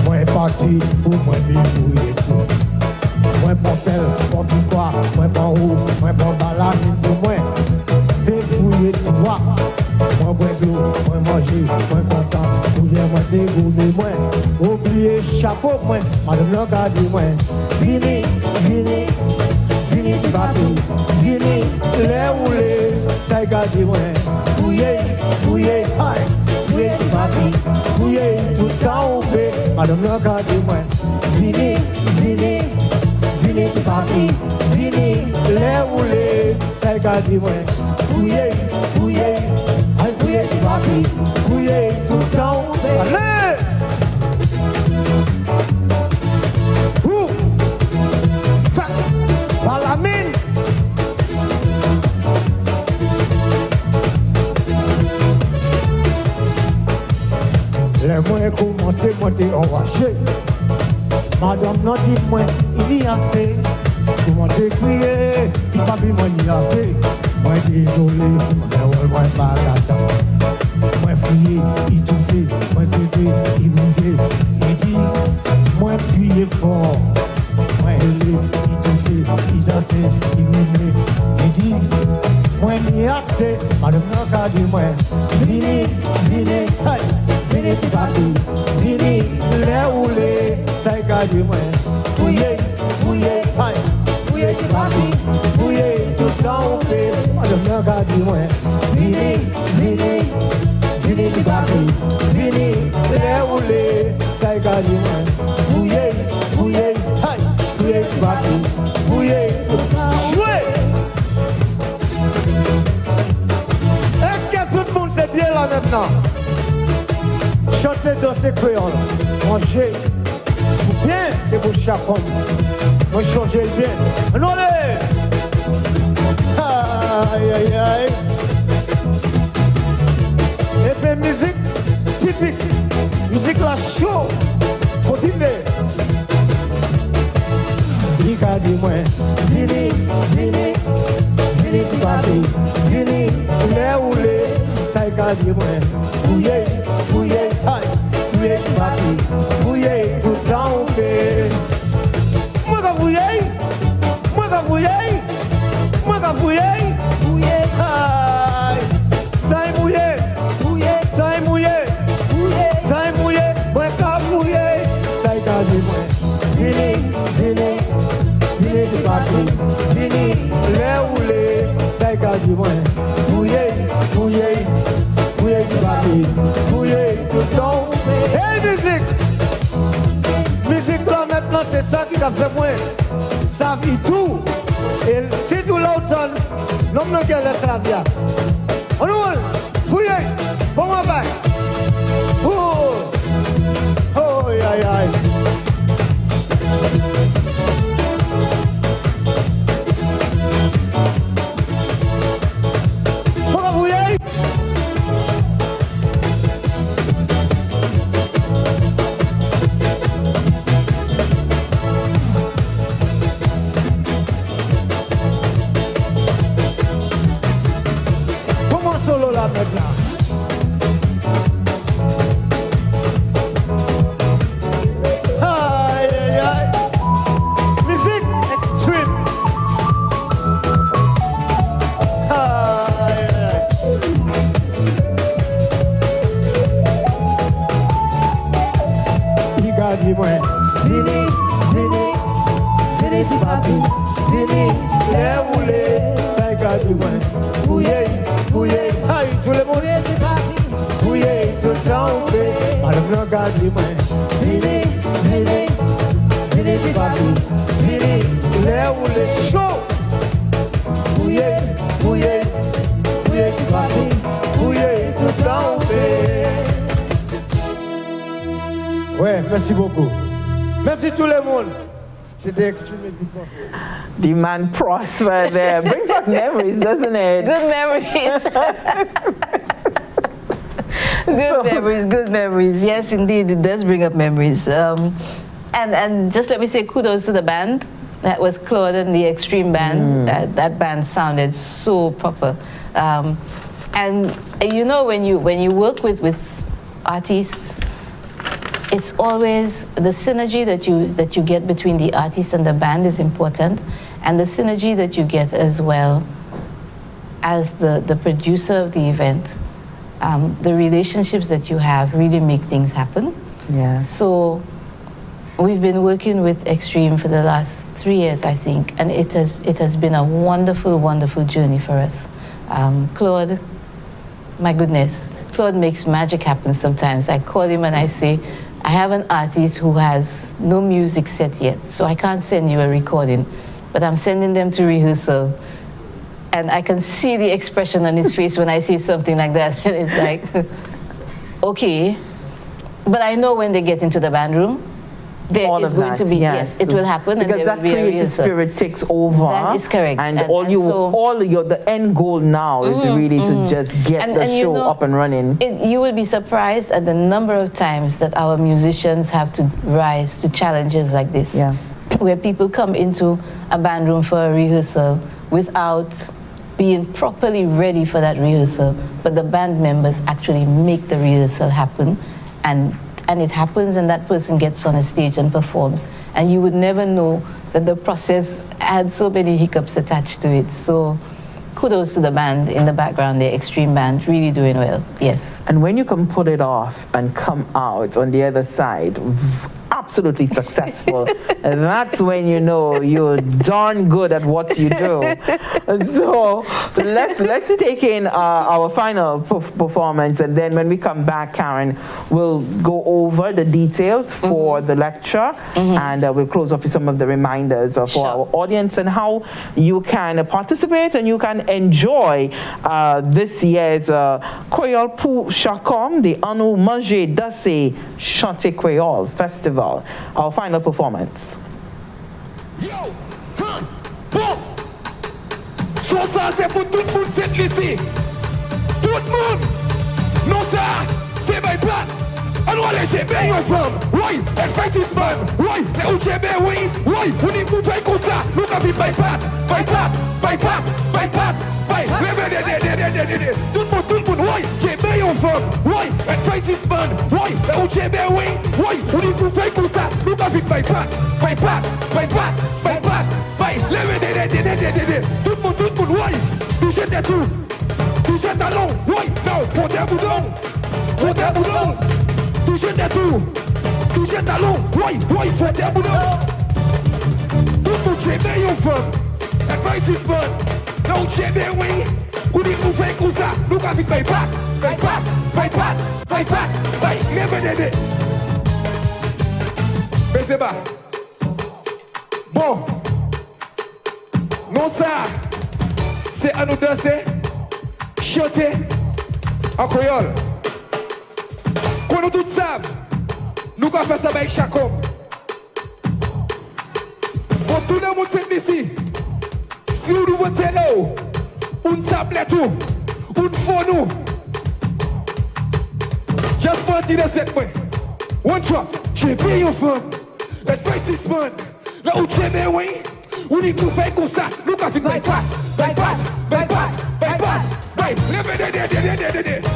Speaker 5: Moi parti pour moi dépouiller tout. Moi prends tel, prends tout quoi, moi prends où, moi prends balamine pour moi. Dépouiller tout moi. Moi boire d'eau, moi manger, moi content, bouger moi dégoûter moi. Oublier chaque chapeau moi, madame le garde moi. Vini, vini, vini du papi, vini, les roulés, ça garde moi. Fouillez, fouillez, aïe, fouillez du papi, fouillez, tout le temps on fait, madame le garde moi. Vini, vini, vini du papi, vini, les roulés, ça garde moi. Fouillez, fouillez, aïe, fouillez du papi, fouillez, tout le temps on fait. Allez! Par la mine. Les moyens commencent à monter en rocher. Madame n'a dit moi, il y a assez. Comment t'écrire, il m'a vu moi, il y a assez. Moi désolé, moi pas d'attendre. Moi fouillé, il toussé, moi toussé, il mouillé. Il dit, moi prier fort. Moi ailé, il toussé, il dansé, il mouillé. Il dit, moi n'y a assez. Madame n'a dit moi, vini, vini, aïe. Vini ti papi, vini, les roulés, ça y garde moi. Fouillez, fouillez, aïe, fouillez ti papi, fouillez, tout le temps on fait, madame n'a garde moi. Vini, vini, vini ti papi, vini, les roulés, ça y garde moi. Fouillez, fouillez, aïe, fouillez ti papi, fouillez, tout le temps. Jouez! Est-ce que tout le monde s'est bien là maintenant? Chantez dans ces créoles, mangez bien et vous chapons. Vous changez bien. Non, allez! Aïe, aïe, aïe. Et puis musique typique, musique la chaud, faut dire. Regardez-moi, vini, vini, vini du papi, vini, les roulés, ça regardez-moi, fouillez, fouillez, aïe, fouillez du papi, fouillez, tout le temps on fait. Moi qu'à fouiller, moi qu'à fouiller, moi qu'à fouiller, fouillez, aïe, ça est mouillé, fouillé, ça est mouillé, fouillé, ça est mouillé, moi qu'à fouiller, ça regardez-moi, vini, vini. Vini du papi, vini, les roulés, ça y garde moi. Fouillez, fouillez, fouillez du papi, fouillez tout le temps. Hey musique! Musique là maintenant c'est ça qui t'a fait moi. Ça vit tout. Et si tout l'automne, l'homme ne gagne la bien. On roule, fouillez, bon ma bac. Oh, oh, aïe aïe. Merci beaucoup. Merci tout le monde. C'était extrêmement important.
Speaker 1: The man prospered there. Brings back memories, doesn't it?
Speaker 2: Good memories. Memories, good memories. Yes, indeed, it does bring up memories. And just let me say kudos to the band. That was Claude and the Extreme Band. That band sounded so proper. And you know, when you work with artists, it's always the synergy that you get between the artist and the band is important, and the synergy that you get as well as the producer of the event. The relationships that you have really make things happen.
Speaker 1: Yeah.
Speaker 2: So We've been working with Extreme for the last 3 years, I think, and it has been a wonderful, wonderful journey for us. Claude, my goodness, Claude makes magic happen sometimes. I call him and I say, I have an artist who has no music set yet, so I can't send you a recording, but I'm sending them to rehearsal. And I can see the expression on his face when I see something like that. And it's like, okay. But I know when they get into the band room, there is going to be, yes, it will happen.
Speaker 1: Because
Speaker 2: and
Speaker 1: that creative spirit takes over.
Speaker 2: That is correct.
Speaker 1: And the end goal now is really to just get the show up and running.
Speaker 2: You will be surprised at the number of times that our musicians have to rise to challenges like this.
Speaker 1: Yeah.
Speaker 2: Where people come into a band room for a rehearsal without being properly ready for that rehearsal, but the band members actually make the rehearsal happen, and it happens, and that person gets on a stage and performs, and you would never know that the process had so many hiccups attached to it. So kudos to the band in the background, the Extreme Band, really doing well, yes.
Speaker 1: And when you can pull it off and come out on the other side absolutely successful, that's when you know you're darn good at what you do. So let's take in our final performance, and then when we come back, Karen, we'll go over the details for the lecture, and we'll close off with some of the reminders for our audience and how you can participate and you can enjoy this year's Creole pour Chacom, the Anu Manger Dassé Chante Creole Festival. Our final performance.
Speaker 6: Yo, bon. So ça c'est pour tout le monde cette lycée. Tout le monde. Non ça, c'est my plan. Alors les GB yon femme. Oui, elle fait six man. Oui, les UGB oui. Oui, on y vous fait comme ça. Nous avons by pat. Tout le monde, oui, GB yon femme. Oui, elle fait six man. Oui, les UGB oui. Oui, on y vous fait comme ça. Nous avons by pat. Tout le monde, oui. Touchez des tout. Touchez talon. Oui, non, pour des boudons. Touchez des tout. Touchez talon. Oui, pour des boudons. Tout le monde, GB yon femme. Elle fait six man. Non, GB oui. On y vous fait comme ça. Nous avons by pat. Mais c'est pas. Bon, non ça, c'est à nous danser, chanter en créole. Quand nous tous savons, nous allons faire ça avec chaque homme. Pour tout le monde c'est ici, si vous nouveau télo, on tablette tout, on phone nous. Just party de cette main. One drop, j'ai payé une femme, elle fait six man. Là où tu es, oui, on y nous fait comme ça. Nous avons fait by pat.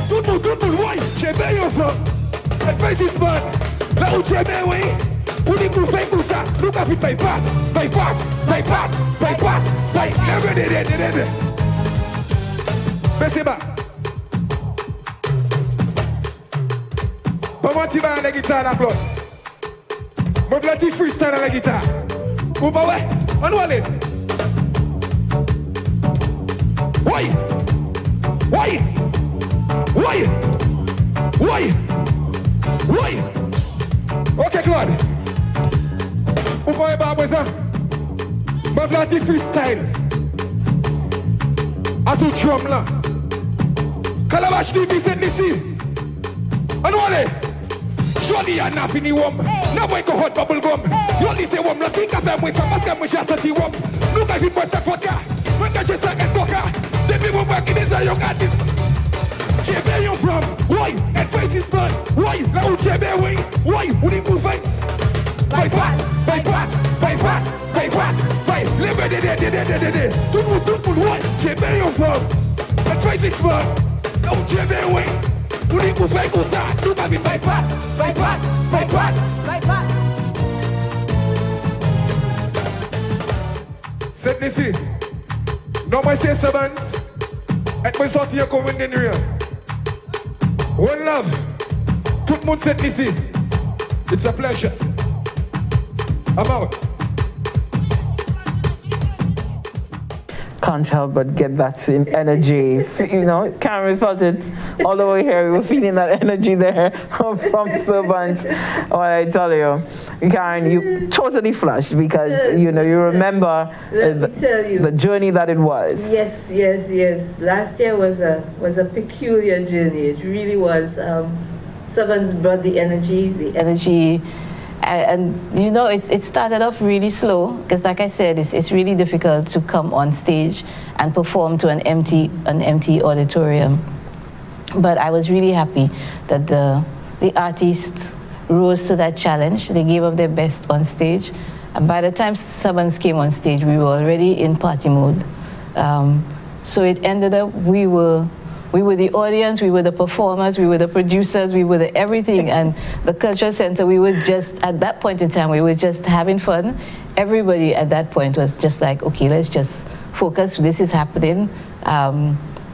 Speaker 6: Tout le monde, oui, j'ai payé une femme. Elle fait six man. Là où tu es, oui, on y nous fait comme ça. Nous avons fait by pat. Mais c'est pas. Comment tu vas à la guitare, la Claude? Mon petit freestyle à la guitare. Ou pas ouais? On va aller. Oui. Ok, Claude. Ou pas pas présent? Mon petit freestyle. À ce drum là. Calabash TV c'est ici. On va aller. Jolly and not fini wump. Now we go hot bubble gum. You only say wump. Nothing of them with some mascot with just a tea wump. Look at it for the vodka. When I just and coca. The people working is a young artist. Where you from? Why? And face is man. Why? Now Chebe way. Why? Would he move fight? By what? Live it. Tout why? Chebe you from? And face is man. Now Chebe way. Would he move fight? Go start. Look at me. By what? Set this in. No more say servants. Et moi sorti à commun d'ennui. One love. Tout le monde set this in. It's a pleasure. I'm out.
Speaker 1: Can't help but get that in energy. You know, Karen, we felt it all the way here. We were feeling that energy there from servants. What I tell you, Karen, you totally flushed because you know you remember
Speaker 2: Let me tell you.
Speaker 1: the journey that it was.
Speaker 2: Yes. Last year was a peculiar journey. It really was. Servants brought the energy, and you know it started off really slow because, like I said, it's really difficult to come on stage and perform to an empty auditorium. But I was really happy that the artists rose to that challenge. They gave up their best on stage, and by the time servants came on stage, we were already in party mode. So it ended up we were the audience, we were the performers, we were the producers, we were the everything. And the Cultural Center, we were just, at that point in time, we were just having fun. Everybody at that point was just like, okay, let's just focus, this is happening.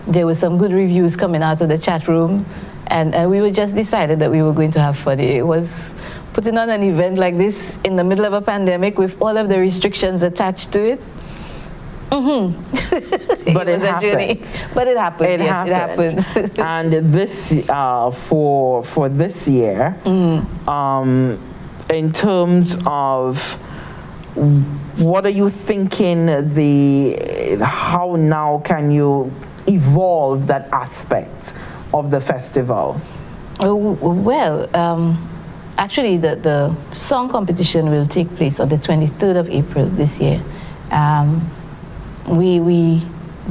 Speaker 2: There were some good reviews coming out of the chat room, and we were just decided that we were going to have fun. It was putting on an event like this in the middle of a pandemic with all of the restrictions attached to it.
Speaker 1: But it happened.
Speaker 2: But it happened.
Speaker 1: It
Speaker 2: Yes,
Speaker 1: happened.
Speaker 2: it happened.
Speaker 1: And this for this year, in terms of what are you thinking? How now can you evolve that aspect of the festival?
Speaker 2: Well, actually, the song competition will take place on the 23rd of April this year. We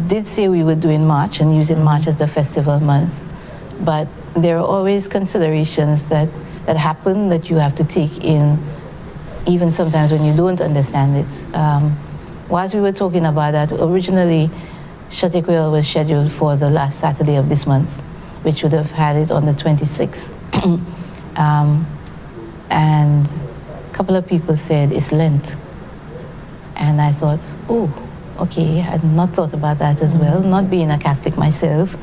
Speaker 2: did say we would do in March and using March as the festival month, but there are always considerations that happen that you have to take in, even sometimes when you don't understand it. Whilst we were talking about that, originally Chante Creole was scheduled for the last Saturday of this month, which would have had it on the 26th. And a couple of people said it's Lent. And I thought, oh, okay, I had not thought about that as well. Not being a Catholic myself,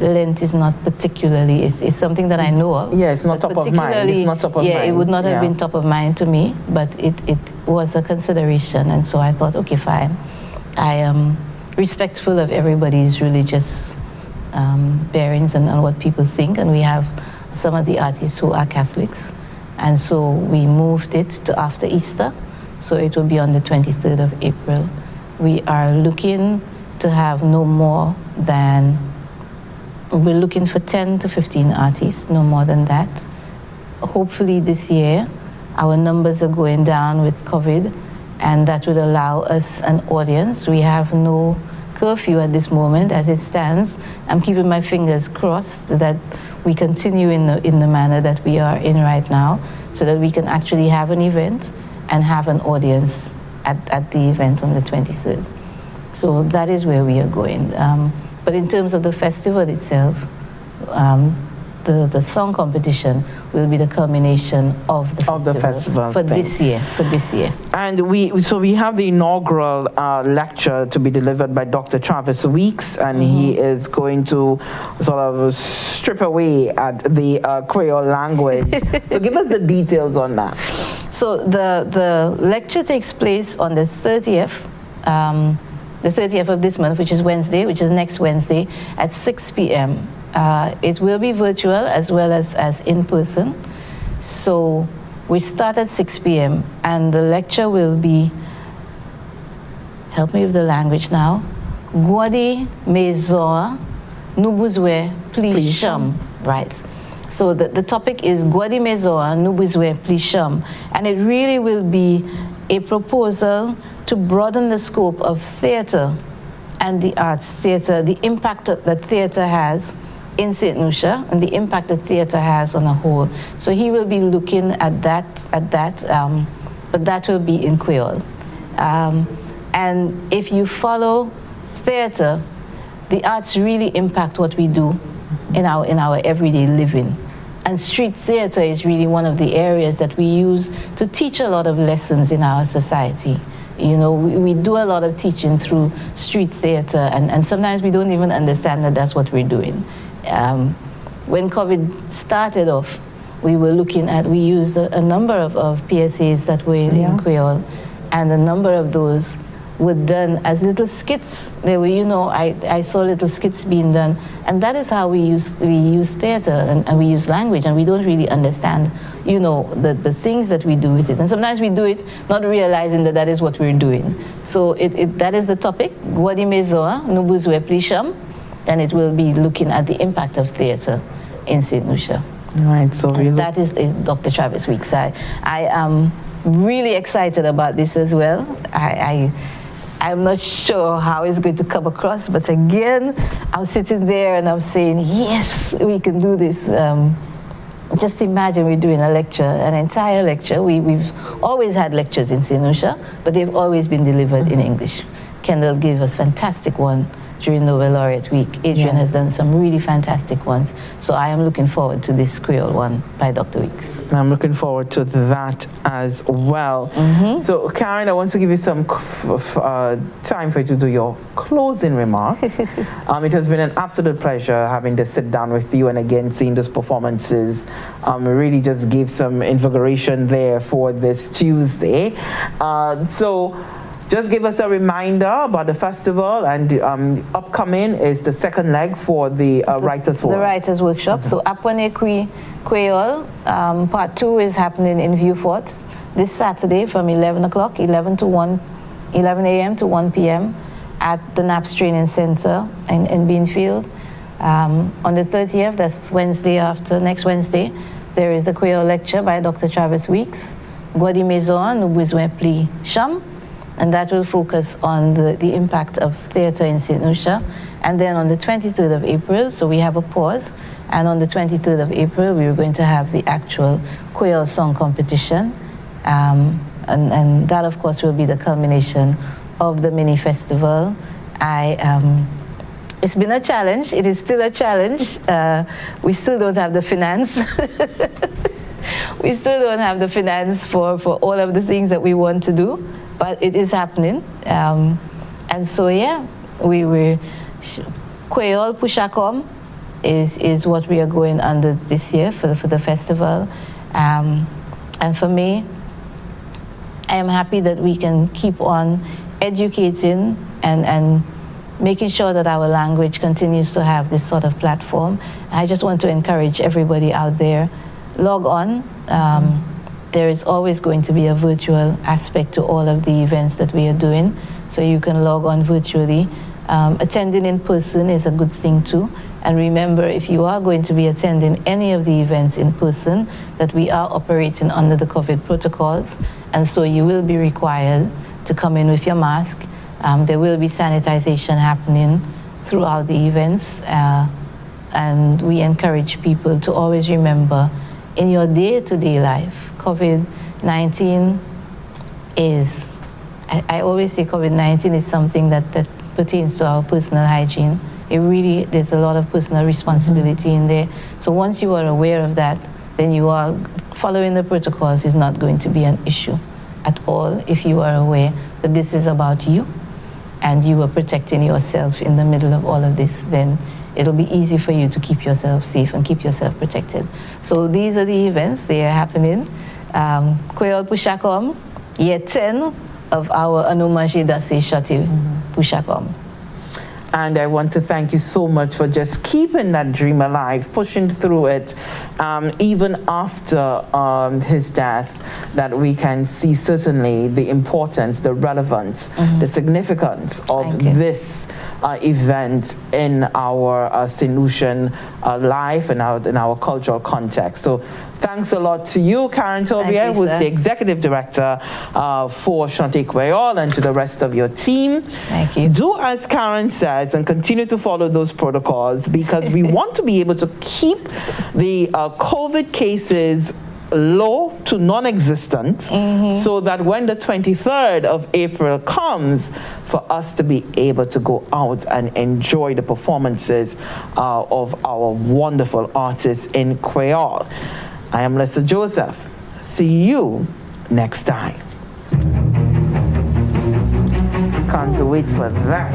Speaker 2: Lent is not particularly, it's something that I know of.
Speaker 1: Yeah, it's not top of mind. It's not top of mind.
Speaker 2: Yeah, it would not have been top of mind to me, but it was a consideration. And so I thought, okay, fine. I am respectful of everybody's religious bearings and what people think. And we have some of the artists who are Catholics. And so we moved it to after Easter. So it will be on the 23rd of April. We are looking to have no more than, we're looking for 10 to 15 artists, no more than that. Hopefully this year, our numbers are going down with COVID, and that would allow us an audience. We have no curfew at this moment as it stands. I'm keeping my fingers crossed that we continue in the manner that we are in right now, so that we can actually have an event and have an audience at the event on the 23rd. So that is where we are going. But in terms of the festival itself, the song competition will be the culmination of the festival for this year.
Speaker 1: And we have the inaugural lecture to be delivered by Dr. Travis Weeks, and he is going to sort of strip away at the Creole language. So give us the details on that.
Speaker 2: So the lecture takes place on the 30th of this month, which is Wednesday, which is next Wednesday at 6 p.m. It will be virtual as well as in person. So we start at 6 p.m. and the lecture will be, help me with the language now, Gwadi Mezoa Nubuzwe Plisham. Right. So the topic is Gwadi Mezoa Nubuzwe Plisham, and it really will be a proposal to broaden the scope of theater and the arts, theater, the impact that theater has in St. Lucia and the impact that theater has on a whole. So he will be looking at that, but that will be in Creole. And if you follow theater, the arts really impact what we do in our everyday living. And street theater is really one of the areas that we use to teach a lot of lessons in our society. You know, we do a lot of teaching through street theater, and sometimes we don't even understand that that's what we're doing. When COVID started off, we were looking at, we used a number of PSAs that were in Creole, and a number of those were done as little skits. They were, I saw little skits being done, and that is how we use theater and we use language, and we don't really understand, the things that we do with it. And sometimes we do it not realizing that is what we're doing. So that is the topic, Gwadi Mezoa, Nubuzwe Plisham, and it will be looking at the impact of theater in St. Lucia.
Speaker 1: Right, so
Speaker 2: that is Dr. Travis Weeks. I am really excited about this as well. I'm not sure how it's going to come across, but again, I'm sitting there and I'm saying, yes, we can do this. Just imagine we're doing a lecture, an entire lecture. We've always had lectures in St. Lucia, but they've always been delivered in English. Kendall gave us fantastic one during Nobel Laureate Week. Adrian has done some really fantastic ones. So I am looking forward to this Creole one by Dr. Weeks.
Speaker 1: I'm looking forward to that as well. So Karen, I want to give you some time for you to do your closing remarks. It has been an absolute pleasure having to sit down with you, and again, seeing those performances really just gave some invigoration there for this Tuesday. Just give us a reminder about the festival, and upcoming is the second leg for the Writers' Forum.
Speaker 2: The Writers' Workshop. So Apwane Creole, part 2 is happening in Vieux-Fort this Saturday from 11 a.m. to 1 p.m. at the NAPS Training Center in Beanfield. On the 30th, that's next Wednesday, there is the Creole lecture by Dr. Travis Weeks, Gwadi Maison, Nubuzwe Pli Sham, and that will focus on the impact of theater in St. Lucia. And then on the 23rd of April, so we have a pause, and on the 23rd of April, we are going to have the actual Creole song competition. And that, of course, will be the culmination of the mini festival. It's been a challenge. It is still a challenge. We still don't have the finance. We still don't have the finance for all of the things that we want to do. But it is happening, and so we were Creole Pushakom is what we are going under this year for the festival, and for me, I am happy that we can keep on educating and making sure that our language continues to have this sort of platform. I just want to encourage everybody out there, log on. There is always going to be a virtual aspect to all of the events that we are doing, so you can log on virtually. Attending in person is a good thing too. And remember, if you are going to be attending any of the events in person, that we are operating under the COVID protocols, and so you will be required to come in with your mask. There will be sanitization happening throughout the events, and we encourage people to always remember, in your day-to-day life, COVID-19 is, I always say COVID-19 is something that pertains to our personal hygiene. There's a lot of personal responsibility in there. So once you are aware of that, then you are following the protocols is not going to be an issue at all. If you are aware that this is about you and you are protecting yourself in the middle of all of this, then it'll be easy for you to keep yourself safe and keep yourself protected. So these are the events, they are happening. Creole Pushakom, year 10 of our Anumaji Dase Shati Pushakom.
Speaker 1: And I want to thank you so much for just keeping that dream alive, pushing through it, even after his death, that we can see certainly the importance, the relevance, the significance of this event in our St. Lucian life and in our cultural context. So thanks a lot to you, Karen Tobier, who's the Executive Director for Chante Creole, and to the rest of your team.
Speaker 2: Thank you.
Speaker 1: Do as Karen says and continue to follow those protocols, because we want to be able to keep the COVID cases low to non-existent, so that when the 23rd of April comes, for us to be able to go out and enjoy the performances of our wonderful artists in Creole. I am Lisa Joseph. See you next time. Can't wait for that, right?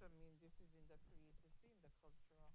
Speaker 1: I mean, this is in the creative field, the cultural.